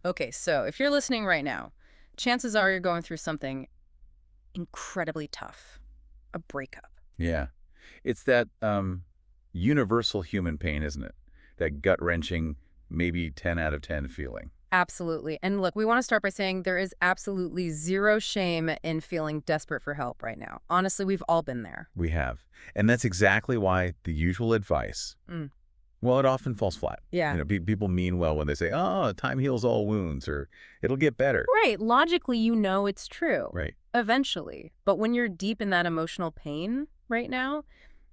Okay, so if you're listening right now, chances are you're going through something incredibly tough, a breakup. Yeah. It's that universal human pain, isn't it? That gut-wrenching, maybe 10 out of 10 feeling. Absolutely. And look, we want to start by saying there is absolutely zero shame in feeling desperate for help right now. Honestly, we've all been there. We have. And that's exactly why the usual advice, Mm. well, it often falls flat. Yeah. People mean well when they say, oh, time heals all wounds, or it'll get better. Right. Logically, you know it's true. Right. Eventually. But when you're deep in that emotional pain right now,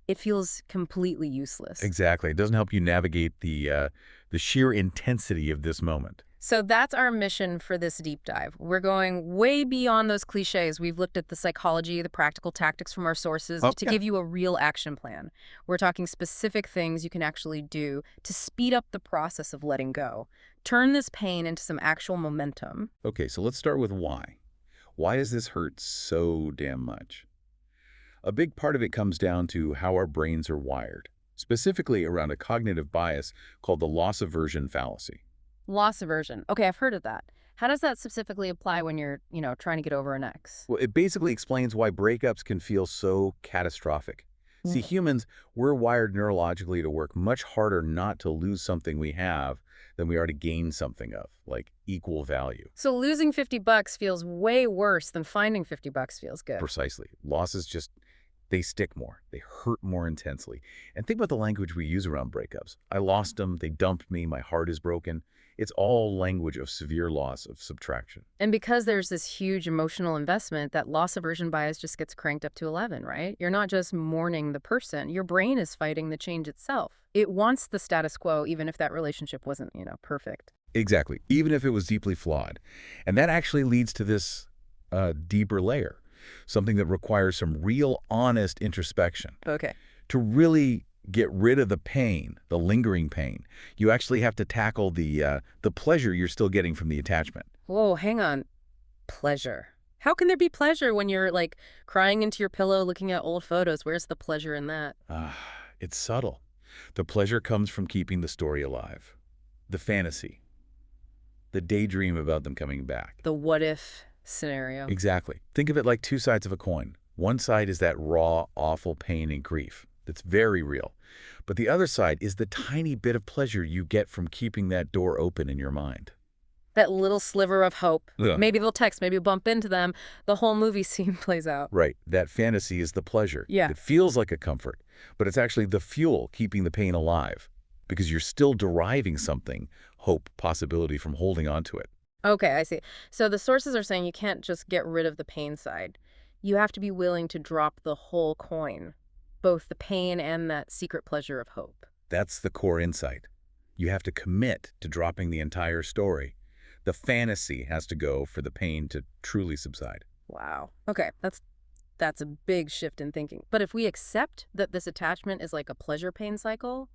it feels completely useless. Exactly. It doesn't help you navigate the sheer intensity of this moment. So that's our mission for this deep dive. We're going way beyond those cliches. We've looked at the psychology, the practical tactics from our sources Oh, to yeah. give you a real action plan. We're talking specific things you can actually do to speed up the process of letting go. Turn this pain into some actual momentum. Okay, so let's start with why. Why does this hurt so damn much? A big part of it comes down to how our brains are wired, specifically around a cognitive bias called the loss aversion fallacy. Loss aversion. Okay, I've heard of that. How does that specifically apply when you're, trying to get over an ex? Well, it basically explains why breakups can feel so catastrophic. See, humans, we're wired neurologically to work much harder not to lose something we have than we are to gain something of, like equal value. So losing $50 feels way worse than finding $50 feels good. Precisely. Losses just, they stick more. They hurt more intensely. And think about the language we use around breakups. I lost them, they dumped me, my heart is broken. It's all language of severe loss, of subtraction. And because there's this huge emotional investment, that loss aversion bias just gets cranked up to 11, right? You're not just mourning the person. Your brain is fighting the change itself. It wants the status quo, even if that relationship wasn't, perfect. Exactly, even if it was deeply flawed. And that actually leads to this deeper layer, something that requires some real honest introspection. Okay. To really get rid of the pain, the lingering pain, you actually have to tackle the pleasure you're still getting from the attachment. Whoa, hang on. Pleasure. How can there be pleasure when you're, like, crying into your pillow looking at old photos? Where's the pleasure in that? Ah, it's subtle. The pleasure comes from keeping the story alive. The fantasy, the daydream about them coming back. The what if scenario. Exactly. Think of it like two sides of a coin. One side is that raw, awful pain and grief that's very real. But the other side is the tiny bit of pleasure you get from keeping that door open in your mind. That little sliver of hope. Yeah. Maybe they'll text, maybe you'll bump into them. The whole movie scene plays out. Right. That fantasy is the pleasure. Yeah. It feels like a comfort, but it's actually the fuel keeping the pain alive because you're still deriving something, hope, possibility from holding on to it. Okay, I see. So the sources are saying you can't just get rid of the pain side. You have to be willing to drop the whole coin, both the pain and that secret pleasure of hope. That's the core insight. You have to commit to dropping the entire story. The fantasy has to go for the pain to truly subside. Wow. Okay, that's a big shift in thinking. But if we accept that this attachment is like a pleasure pain cycle,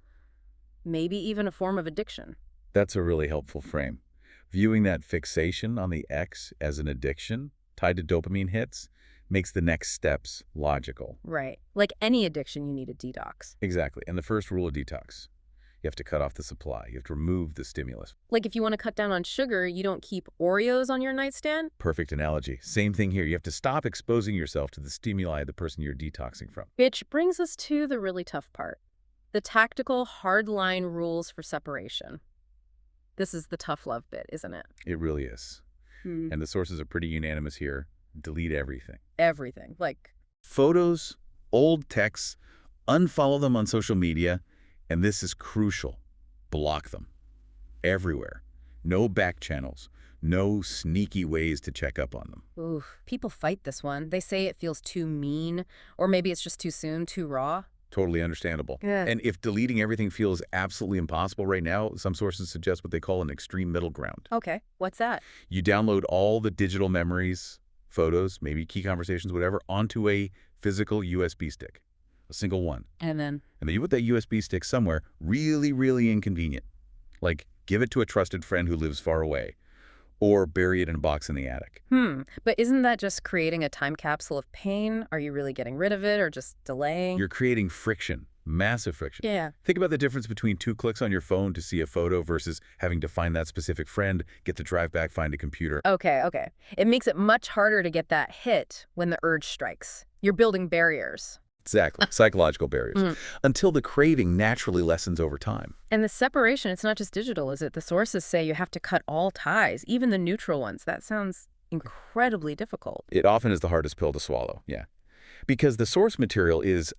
maybe even a form of addiction. That's a really helpful frame. Viewing that fixation on the X as an addiction tied to dopamine hits makes the next steps logical. Right. Like any addiction, you need a detox. Exactly. And the first rule of detox, you have to cut off the supply. You have to remove the stimulus. Like if you want to cut down on sugar, you don't keep Oreos on your nightstand. Perfect analogy. Same thing here. You have to stop exposing yourself to the stimuli of the person you're detoxing from. Which brings us to the really tough part. The tactical hard-line rules for separation. This is the tough love bit, isn't it? It really is. And the sources are pretty unanimous here. Delete everything. Everything. Like, Photos, old texts, unfollow them on social media, and this is crucial. Block them. Everywhere. No back channels. No sneaky ways to check up on them. oof, people fight this one. They say it feels too mean, or maybe it's just too soon, too raw. Totally understandable. Yeah. And if deleting everything feels absolutely impossible right now, some sources suggest what they call an extreme middle ground. Okay, what's that? You download all the digital memories, photos, maybe key conversations, whatever, onto a physical USB stick, a single one. And then, And then you put that USB stick somewhere really, really inconvenient. Like give it to a trusted friend who lives far away, or bury it in a box in the attic. but isn't that just creating a time capsule of pain? Are you really getting rid of it or just delaying? You're creating friction, Massive friction. Yeah. Think about the difference between 2 clicks on your phone to see a photo versus having to find that specific friend, get the drive back, find a computer. Okay, okay. It makes it much harder to get that hit when the urge strikes. You're building barriers. Exactly. Psychological barriers. Mm. Until the craving naturally lessens over time. And the separation, it's not just digital, is it? The sources say you have to cut all ties, even the neutral ones. That sounds incredibly difficult. It often is the hardest pill to swallow, yeah. Because the source material is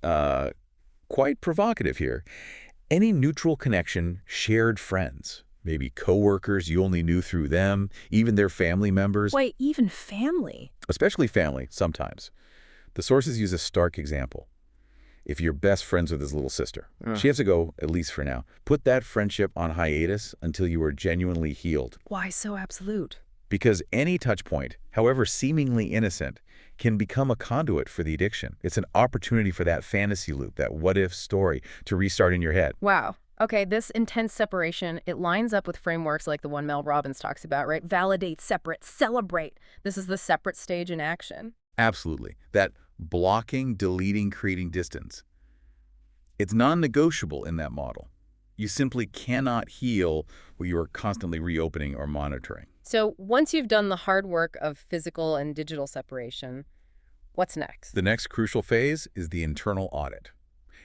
quite provocative here. Any neutral connection, shared friends, maybe coworkers you only knew through them, even their family members, Wait, even family? especially family sometimes. The sources use a stark example. If you're best friends with his little sister, she has to go, at least for now. Put that friendship on hiatus until you are genuinely healed. Why so absolute? Because any touch point, however seemingly innocent, can become a conduit for the addiction. It's an opportunity for that fantasy loop, that what-if story, to restart in your head. Wow. Okay, this intense separation, it lines up with frameworks like the one Mel Robbins talks about, right? Validate, separate, celebrate. This is the separate stage in action. Absolutely. That blocking, deleting, creating distance. It's non-negotiable in that model. You simply cannot heal what you are constantly reopening or monitoring. So once you've done the hard work of physical and digital separation, what's next? The next crucial phase is the internal audit.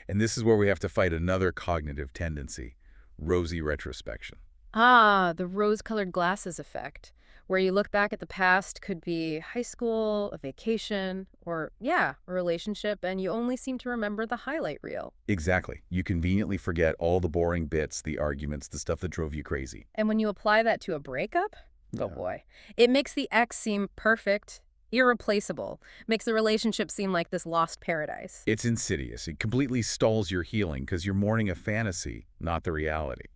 And this is where we have to fight another cognitive tendency, rosy retrospection. Ah, the rose-colored glasses effect, where you look back at the past, could be high school, a vacation, or, yeah, a relationship, and you only seem to remember the highlight reel. Exactly. You conveniently forget all the boring bits, the arguments, the stuff that drove you crazy. And when you apply that to a breakup, oh Yeah. boy, it makes the ex seem perfect, irreplaceable, makes the relationship seem like this lost paradise. It's insidious. It completely stalls your healing because you're mourning a fantasy, not the reality.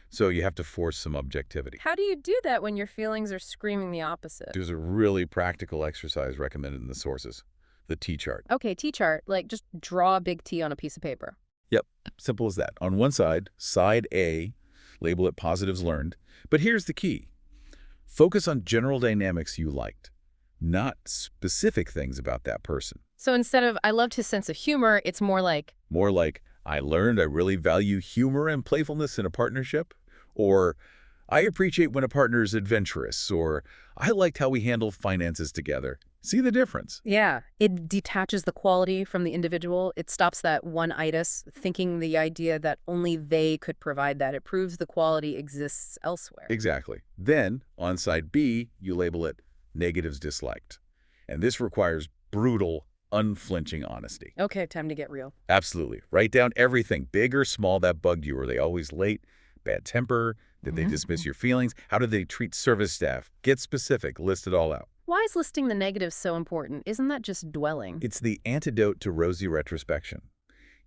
So you have to force some objectivity. How do you do that when your feelings are screaming the opposite? There's a really practical exercise recommended in the sources, the T-chart. Okay, T-chart, like just draw a big T on a piece of paper. Yep, simple as that. On one side, side A, label it positives learned. But here's the key. Focus on general dynamics you liked, not specific things about that person. So instead of, I loved his sense of humor, it's more like, More like, I learned I really value humor and playfulness in a partnership, or I appreciate when a partner is adventurous, or I liked how we handle finances together. See the difference? yeah, it detaches the quality from the individual. It stops that one-itis, thinking the idea that only they could provide that. It proves the quality exists elsewhere. Exactly. Then, on side B, you label it negatives disliked. And this requires brutal, unflinching honesty. Okay, time to get real. Absolutely. Write down everything, big or small, that bugged you. Were they always late? Bad temper? Did they dismiss your feelings? How did they treat service staff? Get specific. List it all out. Why is listing the negatives so important? Isn't that just dwelling? It's the antidote to rosy retrospection.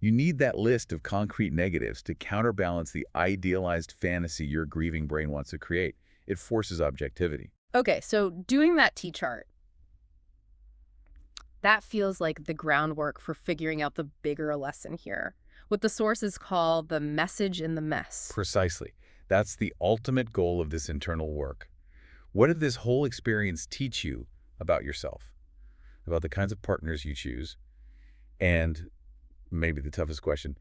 You need that list of concrete negatives to counterbalance the idealized fantasy your grieving brain wants to create. It forces objectivity. Okay, so doing that T-chart, that feels like the groundwork for figuring out the bigger lesson here. What the sources call the message in the mess. Precisely. That's the ultimate goal of this internal work. What did this whole experience teach you about yourself, about the kinds of partners you choose, and maybe the toughest question,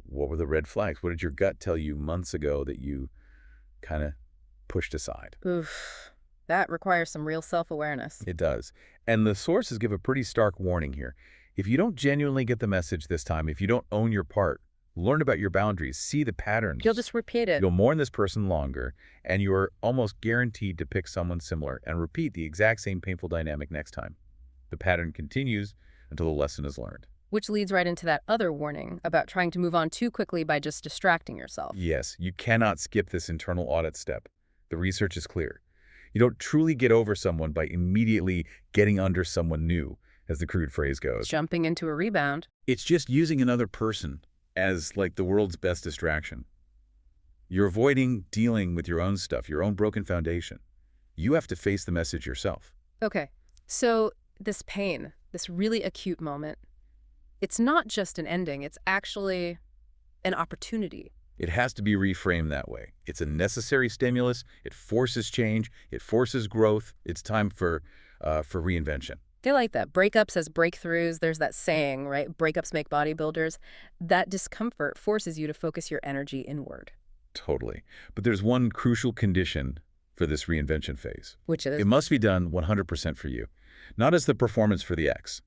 what were the red flags? What did your gut tell you months ago that you kind of pushed aside? Oof, that requires some real self-awareness. It does. And the sources give a pretty stark warning here. If you don't genuinely get the message this time, if you don't own your part, learn about your boundaries, see the patterns, You'll just repeat it. you'll mourn this person longer, and you are almost guaranteed to pick someone similar and repeat the exact same painful dynamic next time. The pattern continues until the lesson is learned. Which leads right into that other warning about trying to move on too quickly by just distracting yourself. Yes, you cannot skip this internal audit step. The research is clear. You don't truly get over someone by immediately getting under someone new, as the crude phrase goes. Jumping into a rebound. It's just using another person as like the world's best distraction. You're avoiding dealing with your own stuff, your own broken foundation. You have to face the message yourself. Okay, so this pain, this really acute moment, it's not just an ending, it's actually an opportunity. It has to be reframed that way. It's a necessary stimulus. It forces change. It forces growth. It's time for reinvention. They like that. Breakups as breakthroughs. There's that saying, right? Breakups make bodybuilders. That discomfort forces you to focus your energy inward, Totally. But there's one crucial condition for this reinvention phase. which is It must be done 100% for you, not as the performance for the ex,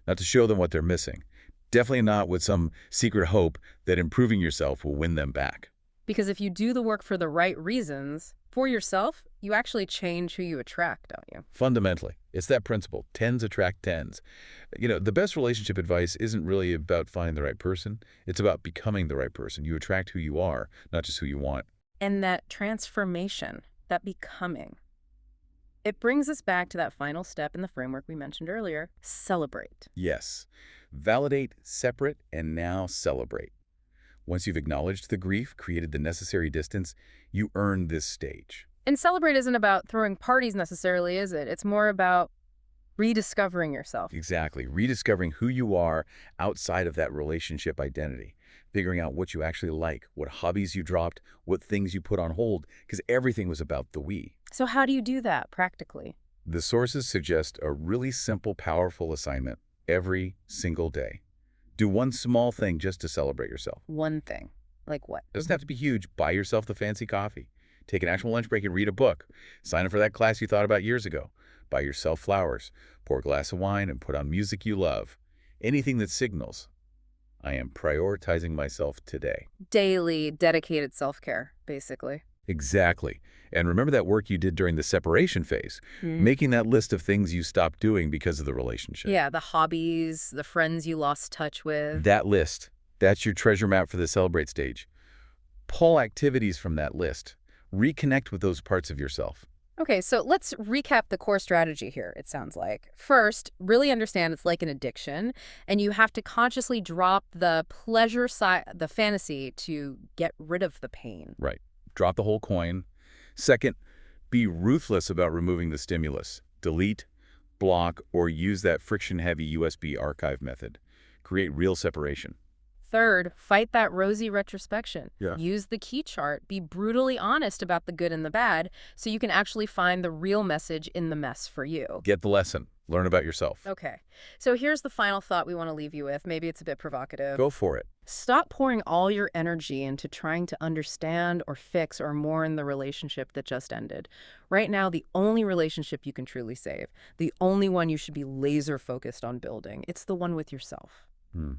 not to show them what they're missing. Definitely not with some secret hope that improving yourself will win them back. because if you do the work for the right reasons for yourself, you actually change who you attract, don't you? Fundamentally, it's that principle, tens attract tens. The best relationship advice isn't really about finding the right person. It's about becoming the right person. You attract who you are, not just who you want. And that transformation, that becoming, it brings us back to that final step in the framework we mentioned earlier, celebrate. Yes. Validate, separate, and now celebrate. Once you've acknowledged the grief, created the necessary distance, you earn this stage. And celebrate isn't about throwing parties necessarily, is it? It's more about rediscovering yourself. Exactly. Rediscovering who you are outside of that relationship identity. Figuring out what you actually like, what hobbies you dropped, what things you put on hold, because everything was about the we. So how do you do that practically? The sources suggest a really simple, powerful assignment every single day. Do one small thing just to celebrate yourself. One thing. Like what? It doesn't have to be huge. Buy yourself the fancy coffee. Take an actual lunch break and read a book. Sign up for that class you thought about years ago. Buy yourself flowers. Pour a glass of wine and put on music you love. Anything that signals, I am prioritizing myself today. Daily, dedicated self-care, basically. Exactly. And remember that work you did during the separation phase, Mm. making that list of things you stopped doing because of the relationship. Yeah, the hobbies, the friends you lost touch with. That list, that's your treasure map for the celebrate stage. Pull activities from that list. Reconnect with those parts of yourself. Okay, so let's recap the core strategy here, it sounds like. First, really understand it's like an addiction, and you have to consciously drop the pleasure side, the fantasy, to get rid of the pain. Right. Drop the whole coin. Second, be ruthless about removing the stimulus. Delete, block, or use that friction-heavy USB archive method. Create real separation. Third, fight that rosy retrospection. Yeah. Use the key chart. Be brutally honest about the good and the bad so you can actually find the real message in the mess for you. Get the lesson. Learn about yourself. Okay, so here's the final thought we want to leave you with. Maybe it's a bit provocative. Go for it. Stop pouring all your energy into trying to understand or fix or mourn the relationship that just ended. Right now, the only relationship you can truly save, the only one you should be laser focused on building, it's the one with yourself. Hmm.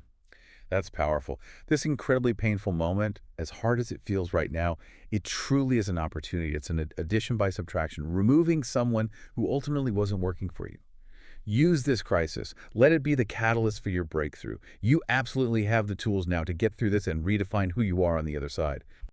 That's powerful. This incredibly painful moment, as hard as it feels right now, it truly is an opportunity. It's an addition by subtraction, removing someone who ultimately wasn't working for you. Use this crisis. Let it be the catalyst for your breakthrough. You absolutely have the tools now to get through this and redefine who you are on the other side.